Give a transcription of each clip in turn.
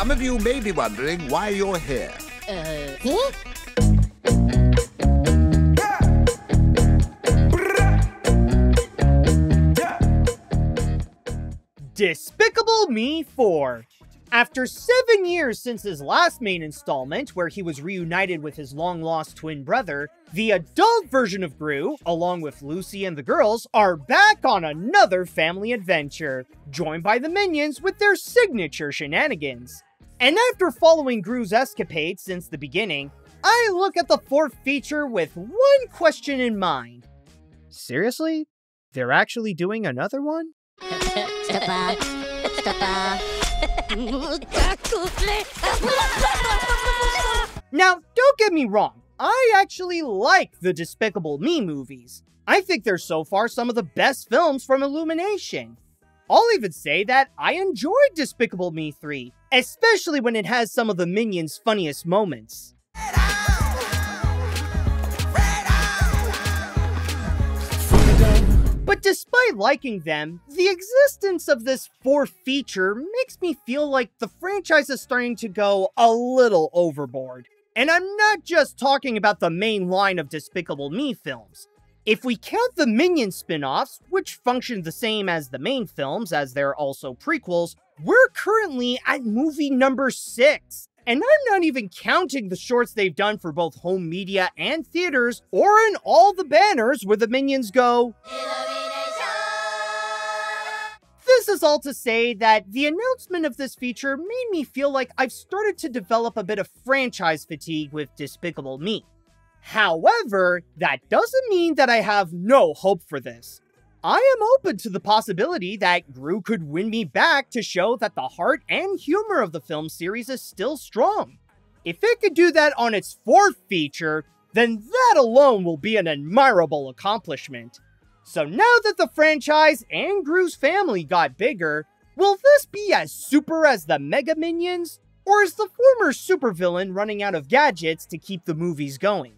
Some of you may be wondering why you're here. Huh? Despicable Me 4. After 7 years since his last main installment, where he was reunited with his long-lost twin brother, the adult version of Gru, along with Lucy and the girls, are back on another family adventure, joined by the minions with their signature shenanigans. And after following Gru's escapades since the beginning, I look at the fourth feature with one question in mind. Seriously? They're actually doing another one? Now, don't get me wrong, I actually like the Despicable Me movies. I think they're so far some of the best films from Illumination. I'll even say that I enjoyed Despicable Me 3, especially when it has some of the Minions' funniest moments. But despite liking them, the existence of this fourth feature makes me feel like the franchise is starting to go a little overboard. And I'm not just talking about the main line of Despicable Me films. If we count the Minions spin-offs, which function the same as the main films as they're also prequels, we're currently at movie number 6. And I'm not even counting the shorts they've done for both home media and theaters, or in all the banners where the Minions go. This is all to say that the announcement of this feature made me feel like I've started to develop a bit of franchise fatigue with Despicable Me. However, that doesn't mean that I have no hope for this. I am open to the possibility that Gru could win me back to show that the heart and humor of the film series is still strong. If it could do that on its fourth feature, then that alone will be an admirable accomplishment. So now that the franchise and Gru's family got bigger, will this be as super as the Mega Minions? Or is the former supervillain running out of gadgets to keep the movies going?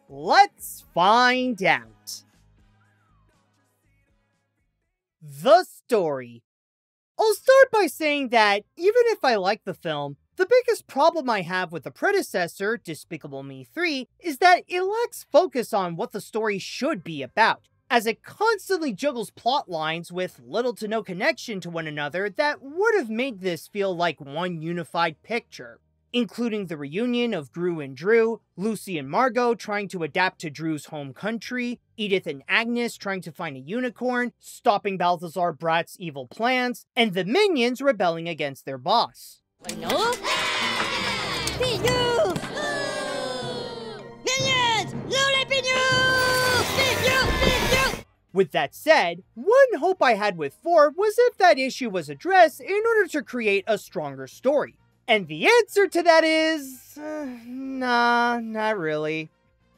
Let's find out. The story. I'll start by saying that, even if I like the film, the biggest problem I have with the predecessor, Despicable Me 3, is that it lacks focus on what the story should be about, as it constantly juggles plot lines with little to no connection to one another that would have made this feel like one unified picture, including the reunion of Gru and Drew, Lucy and Margot trying to adapt to Drew's home country, Edith and Agnes trying to find a unicorn, stopping Balthazar Brat's evil plans, and the Minions rebelling against their boss. No? Minions! With that said, one hope I had with 4 was if that issue was addressed in order to create a stronger story. And the answer to that is... nah, not really.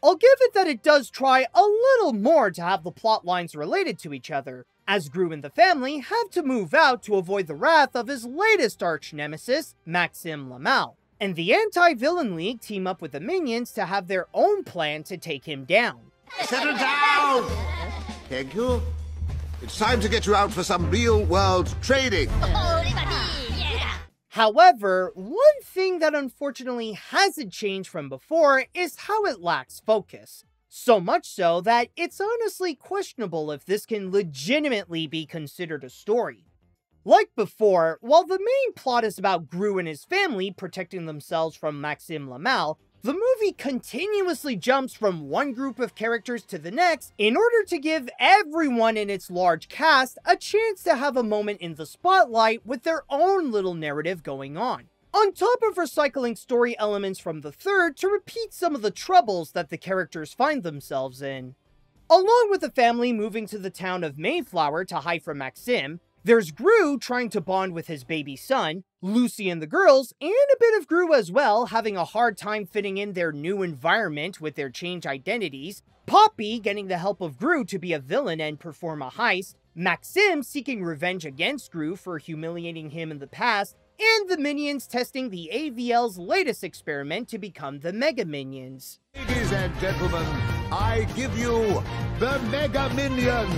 I'll give it that it does try a little more to have the plot lines related to each other, as Gru and the family have to move out to avoid the wrath of his latest arch-nemesis, Maxime Le Mal, and the Anti-Villain League team up with the Minions to have their own plan to take him down. Settle down! Thank you. It's time to get you out for some real-world trading. However, one thing that unfortunately hasn't changed from before is how it lacks focus. So much so that it's honestly questionable if this can legitimately be considered a story. Like before, while the main plot is about Gru and his family protecting themselves from Maxime Le Mal, the movie continuously jumps from one group of characters to the next in order to give everyone in its large cast a chance to have a moment in the spotlight with their own little narrative going on. On top of recycling story elements from the third to repeat some of the troubles that the characters find themselves in. Along with the family moving to the town of Mayflower to hide from Maxime, there's Gru trying to bond with his baby son, Lucy and the girls, and a bit of Gru as well, having a hard time fitting in their new environment with their changed identities, Poppy getting the help of Gru to be a villain and perform a heist, Maxime seeking revenge against Gru for humiliating him in the past, and the Minions testing the AVL's latest experiment to become the Mega Minions. Ladies and gentlemen, I give you the Mega Minions!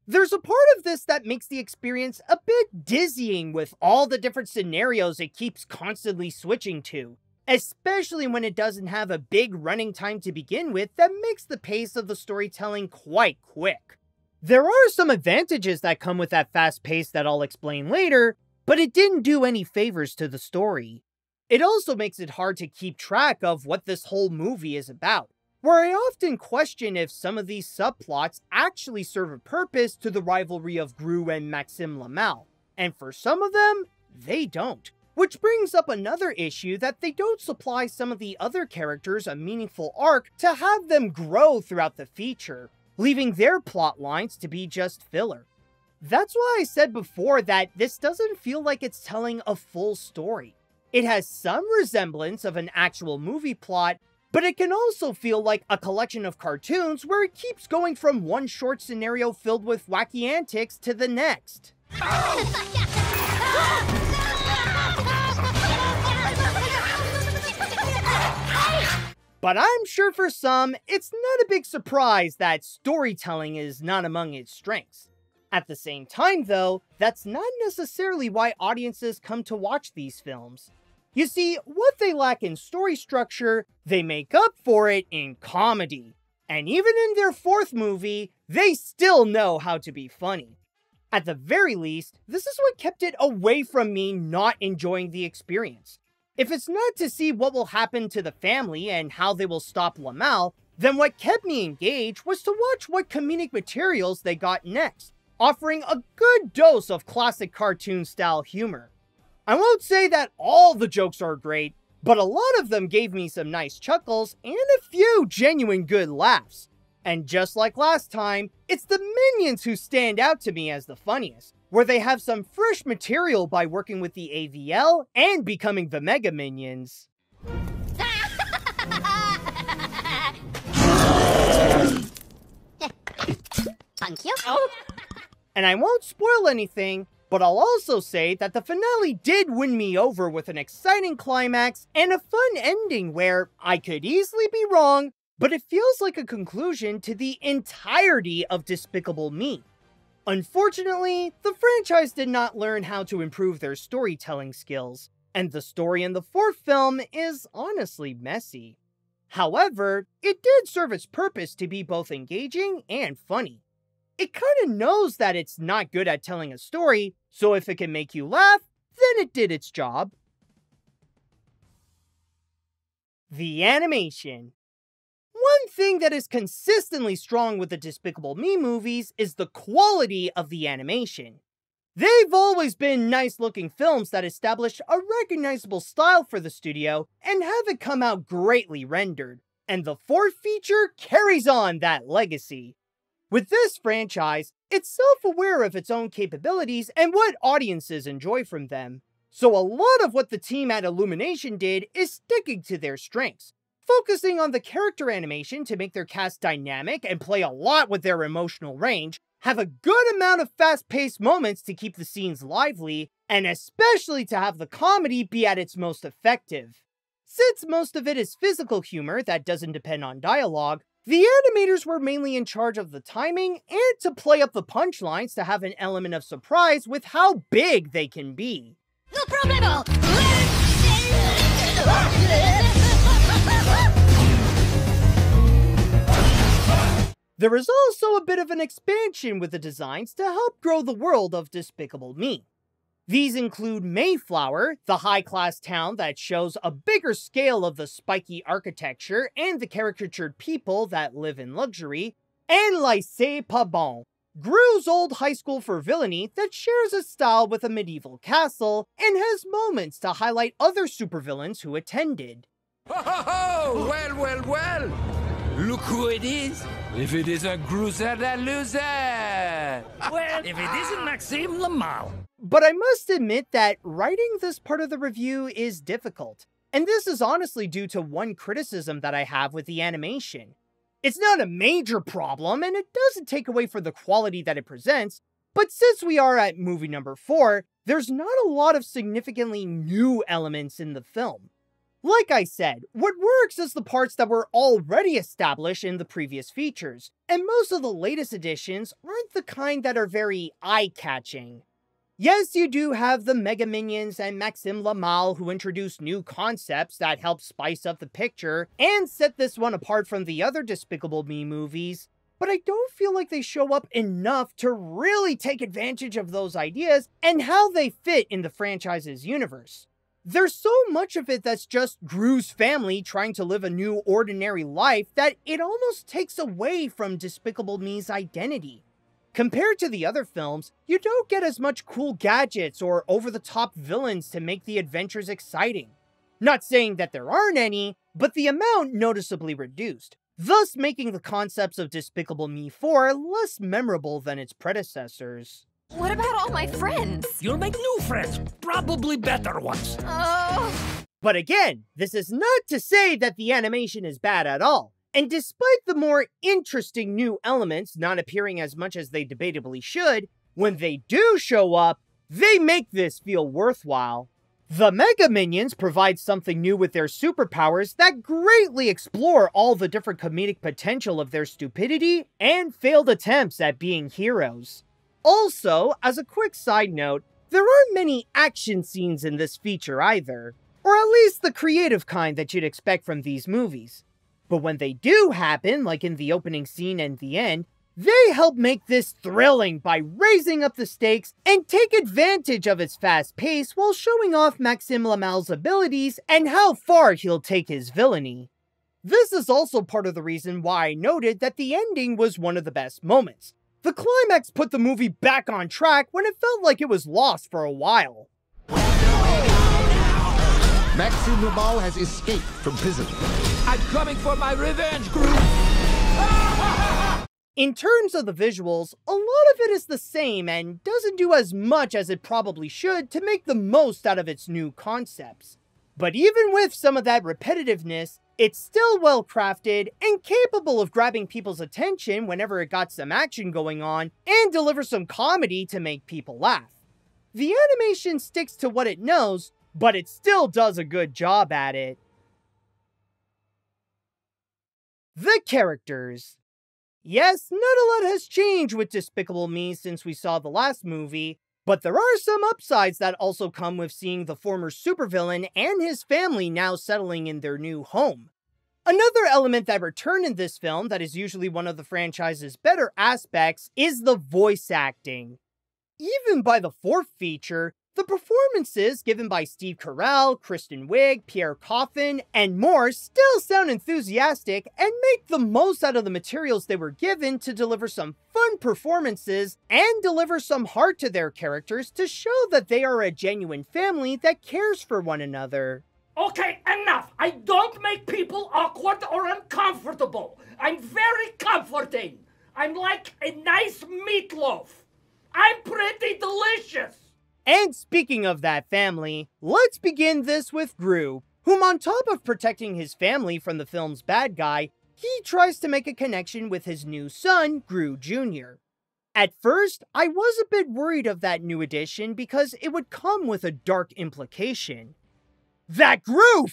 There's a part of this that makes the experience a bit dizzying with all the different scenarios it keeps constantly switching to, especially when it doesn't have a big running time to begin with that makes the pace of the storytelling quite quick. There are some advantages that come with that fast pace that I'll explain later, but it didn't do any favors to the story. It also makes it hard to keep track of what this whole movie is about, where I often question if some of these subplots actually serve a purpose to the rivalry of Gru and Maxime Le Mal, and for some of them, they don't. Which brings up another issue that they don't supply some of the other characters a meaningful arc to have them grow throughout the feature, leaving their plot lines to be just filler. That's why I said before that this doesn't feel like it's telling a full story. It has some resemblance of an actual movie plot, but it can also feel like a collection of cartoons where it keeps going from one short scenario filled with wacky antics to the next. But I'm sure for some, it's not a big surprise that storytelling is not among its strengths. At the same time though, that's not necessarily why audiences come to watch these films. You see, what they lack in story structure, they make up for it in comedy. And even in their fourth movie, they still know how to be funny. At the very least, this is what kept it away from me not enjoying the experience. If it's not to see what will happen to the family and how they will stop Le Mal, then what kept me engaged was to watch what comedic materials they got next, offering a good dose of classic cartoon-style humor. I won't say that all the jokes are great, but a lot of them gave me some nice chuckles and a few genuine good laughs. And just like last time, it's the minions who stand out to me as the funniest, where they have some fresh material by working with the AVL and becoming the Mega Minions. Thank you. And I won't spoil anything, but I'll also say that the finale did win me over with an exciting climax and a fun ending where I could easily be wrong, but it feels like a conclusion to the entirety of Despicable Me. Unfortunately, the franchise did not learn how to improve their storytelling skills, and the story in the fourth film is honestly messy. However, it did serve its purpose to be both engaging and funny. It kinda knows that it's not good at telling a story, so if it can make you laugh, then it did its job. The animation. One thing that is consistently strong with the Despicable Me movies is the quality of the animation. They've always been nice-looking films that establish a recognizable style for the studio and have it come out greatly rendered, and the fourth feature carries on that legacy. With this franchise, it's self-aware of its own capabilities and what audiences enjoy from them. So a lot of what the team at Illumination did is sticking to their strengths, focusing on the character animation to make their cast dynamic and play a lot with their emotional range, have a good amount of fast-paced moments to keep the scenes lively, and especially to have the comedy be at its most effective. Since most of it is physical humor that doesn't depend on dialogue, the animators were mainly in charge of the timing and to play up the punchlines to have an element of surprise with how big they can be. No problemo! There is also a bit of an expansion with the designs to help grow the world of Despicable Me. These include Mayflower, the high-class town that shows a bigger scale of the spiky architecture and the caricatured people that live in luxury, and Lycée Pabon, Gru's old high school for villainy that shares its style with a medieval castle and has moments to highlight other supervillains who attended. Ho ho ho! Well, well, well! Look who it is! If it isn't Gruza the loser! Well, if it isn't Maxime Le Mal. But I must admit that writing this part of the review is difficult, and this is honestly due to one criticism that I have with the animation. It's not a major problem, and it doesn't take away from the quality that it presents, but since we are at movie number 4, there's not a lot of significantly new elements in the film. Like I said, what works is the parts that were already established in the previous features, and most of the latest additions aren't the kind that are very eye-catching. Yes, you do have the Mega Minions and Maxime Le Mal who introduce new concepts that help spice up the picture and set this one apart from the other Despicable Me movies, but I don't feel like they show up enough to really take advantage of those ideas and how they fit in the franchise's universe. There's so much of it that's just Gru's family trying to live a new ordinary life that it almost takes away from Despicable Me's identity. Compared to the other films, you don't get as much cool gadgets or over-the-top villains to make the adventures exciting. Not saying that there aren't any, but the amount noticeably reduced, thus making the concepts of Despicable Me 4 less memorable than its predecessors. What about all my friends? You'll make new friends, probably better ones. Oh. But again, this is not to say that the animation is bad at all. And despite the more interesting new elements not appearing as much as they debatably should, when they do show up, they make this feel worthwhile. The Mega Minions provide something new with their superpowers that greatly explore all the different comedic potential of their stupidity and failed attempts at being heroes. Also, as a quick side note, there aren't many action scenes in this feature either, or at least the creative kind that you'd expect from these movies. But when they do happen, like in the opening scene and the end, they help make this thrilling by raising up the stakes and take advantage of its fast pace while showing off Maxime Le Mal's abilities and how far he'll take his villainy. This is also part of the reason why I noted that the ending was one of the best moments. The climax put the movie back on track when it felt like it was lost for a while. Maxime Le Mal has escaped from prison. I'm coming for my revenge, Gru! In terms of the visuals, a lot of it is the same and doesn't do as much as it probably should to make the most out of its new concepts. But even with some of that repetitiveness, it's still well crafted and capable of grabbing people's attention whenever it got some action going on and delivers some comedy to make people laugh. The animation sticks to what it knows, but it still does a good job at it. The characters. Yes, not a lot has changed with Despicable Me since we saw the last movie, but there are some upsides that also come with seeing the former supervillain and his family now settling in their new home. Another element that returned in this film that is usually one of the franchise's better aspects is the voice acting. Even by the fourth feature, the performances given by Steve Carell, Kristen Wiig, Pierre Coffin, and more still sound enthusiastic and make the most out of the materials they were given to deliver some fun performances and deliver some heart to their characters to show that they are a genuine family that cares for one another. Okay, enough! I don't make people awkward or uncomfortable. I'm very comforting. I'm like a nice meatloaf. I'm pretty delicious. And speaking of that family, let's begin this with Gru, whom on top of protecting his family from the film's bad guy, he tries to make a connection with his new son, Gru Jr. At first, I was a bit worried of that new addition because it would come with a dark implication. That Gru,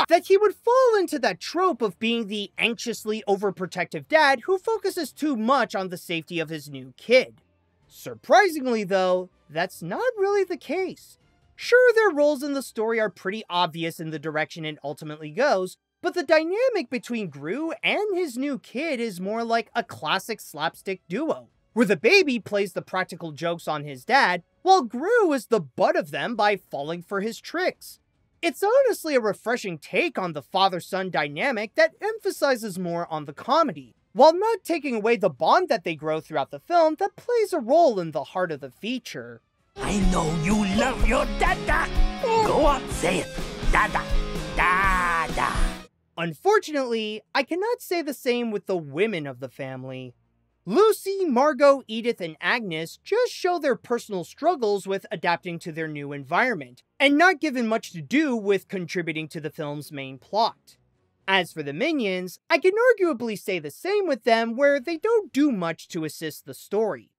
that he would fall into that trope of being the anxiously overprotective dad who focuses too much on the safety of his new kid. Surprisingly though, that's not really the case. Sure, their roles in the story are pretty obvious in the direction it ultimately goes, but the dynamic between Gru and his new kid is more like a classic slapstick duo, where the baby plays the practical jokes on his dad, while Gru is the butt of them by falling for his tricks. It's honestly a refreshing take on the father-son dynamic that emphasizes more on the comedy, while not taking away the bond that they grow throughout the film that plays a role in the heart of the feature. I know you love your dada. Go on, say it. Dada. Dada. Unfortunately, I cannot say the same with the women of the family. Lucy, Margot, Edith, and Agnes just show their personal struggles with adapting to their new environment, and not given much to do with contributing to the film's main plot. As for the minions, I can arguably say the same with them where they don't do much to assist the story.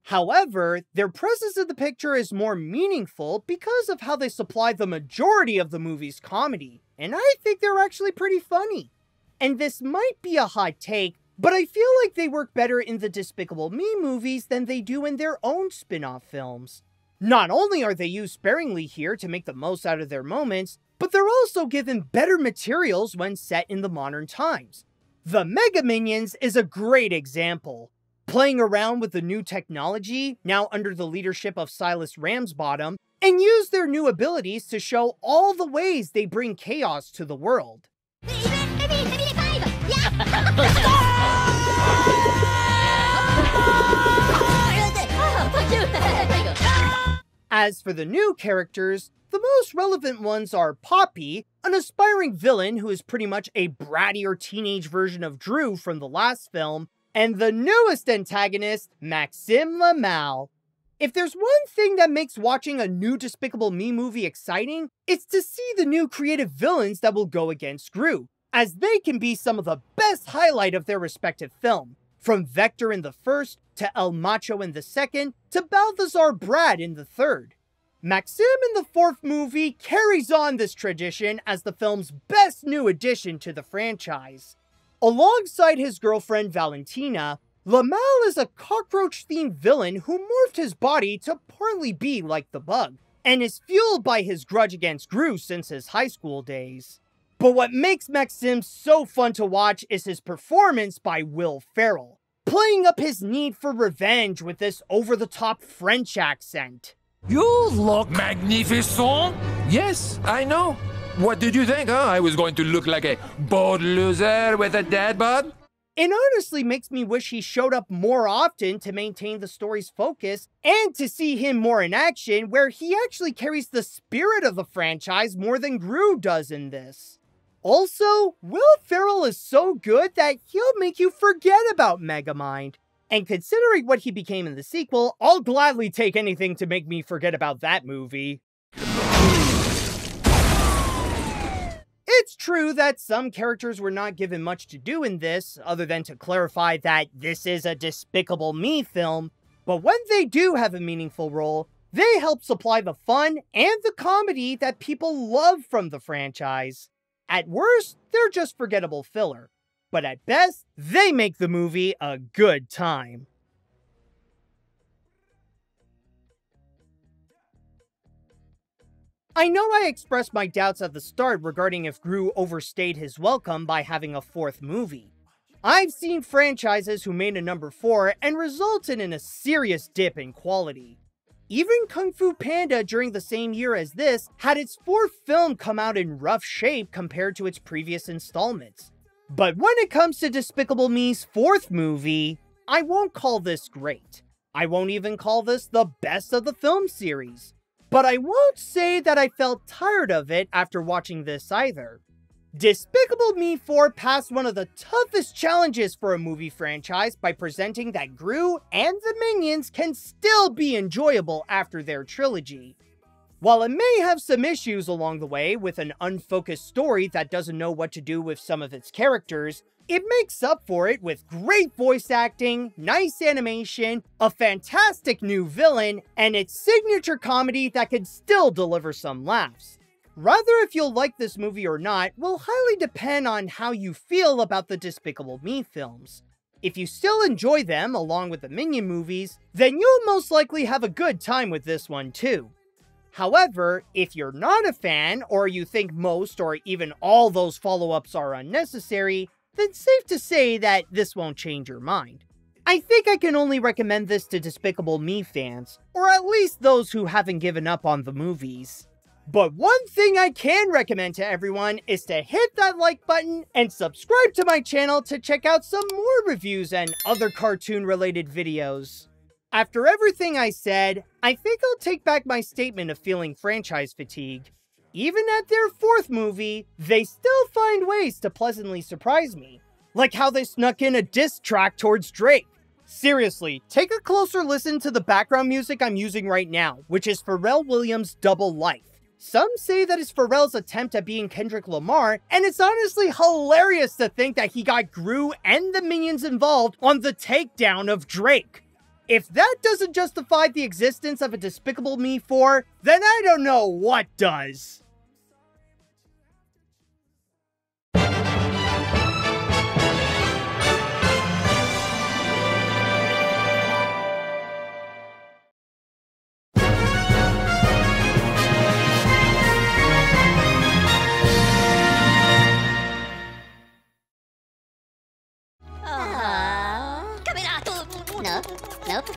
However, their presence in the picture is more meaningful because of how they supply the majority of the movie's comedy, and I think they're actually pretty funny. And this might be a hot take, but I feel like they work better in the Despicable Me movies than they do in their own spin-off films. Not only are they used sparingly here to make the most out of their moments, but they're also given better materials when set in the modern times. The Mega Minions is a great example. Playing around with the new technology, now under the leadership of Silas Ramsbottom, and use their new abilities to show all the ways they bring chaos to the world. As for the new characters, the most relevant ones are Poppy, an aspiring villain who is pretty much a brattier teenage version of Drew from the last film, and the newest antagonist, Maxime Le Mal. If there's one thing that makes watching a new Despicable Me movie exciting, it's to see the new creative villains that will go against Gru, as they can be some of the best highlight of their respective film. From Vector in the first, to El Macho in the second, to Balthazar Brad in the third. Maxime in the fourth movie carries on this tradition as the film's best new addition to the franchise. Alongside his girlfriend Valentina, Le Mal is a cockroach-themed villain who morphed his body to partly be like the bug, and is fueled by his grudge against Gru since his high school days. But what makes Maxime so fun to watch is his performance by Will Ferrell, playing up his need for revenge with this over-the-top French accent. You look magnificent! Yes, I know. What did you think, huh? I was going to look like a bored loser with a dad bod? It honestly makes me wish he showed up more often to maintain the story's focus, and to see him more in action where he actually carries the spirit of the franchise more than Gru does in this. Also, Will Ferrell is so good that he'll make you forget about Megamind. And considering what he became in the sequel, I'll gladly take anything to make me forget about that movie. It's true that some characters were not given much to do in this, other than to clarify that this is a Despicable Me film, but when they do have a meaningful role, they help supply the fun and the comedy that people love from the franchise. At worst, they're just forgettable filler, but at best, they make the movie a good time. I know I expressed my doubts at the start regarding if Gru overstayed his welcome by having a fourth movie. I've seen franchises who made a number 4 and resulted in a serious dip in quality. Even Kung Fu Panda during the same year as this had its fourth film come out in rough shape compared to its previous installments. But when it comes to Despicable Me's fourth movie, I won't call this great. I won't even call this the best of the film series. But I won't say that I felt tired of it after watching this either. Despicable Me 4 passed one of the toughest challenges for a movie franchise by presenting that Gru and the Minions can still be enjoyable after their trilogy. While it may have some issues along the way with an unfocused story that doesn't know what to do with some of its characters, it makes up for it with great voice acting, nice animation, a fantastic new villain, and its signature comedy that can still deliver some laughs. Rather if you'll like this movie or not will highly depend on how you feel about the Despicable Me films. If you still enjoy them along with the Minion movies, then you'll most likely have a good time with this one too. However, if you're not a fan, or you think most or even all those follow-ups are unnecessary, then safe to say that this won't change your mind. I think I can only recommend this to Despicable Me fans, or at least those who haven't given up on the movies. But one thing I can recommend to everyone is to hit that like button and subscribe to my channel to check out some more reviews and other cartoon-related videos. After everything I said, I think I'll take back my statement of feeling franchise fatigue. Even at their fourth movie, they still find ways to pleasantly surprise me. Like how they snuck in a diss track towards Drake. Seriously, take a closer listen to the background music I'm using right now, which is Pharrell Williams' Double Life. Some say that it's Pharrell's attempt at being Kendrick Lamar, and it's honestly hilarious to think that he got Gru and the Minions involved on the takedown of Drake. If that doesn't justify the existence of a Despicable Me 4, then I don't know what does. Nope.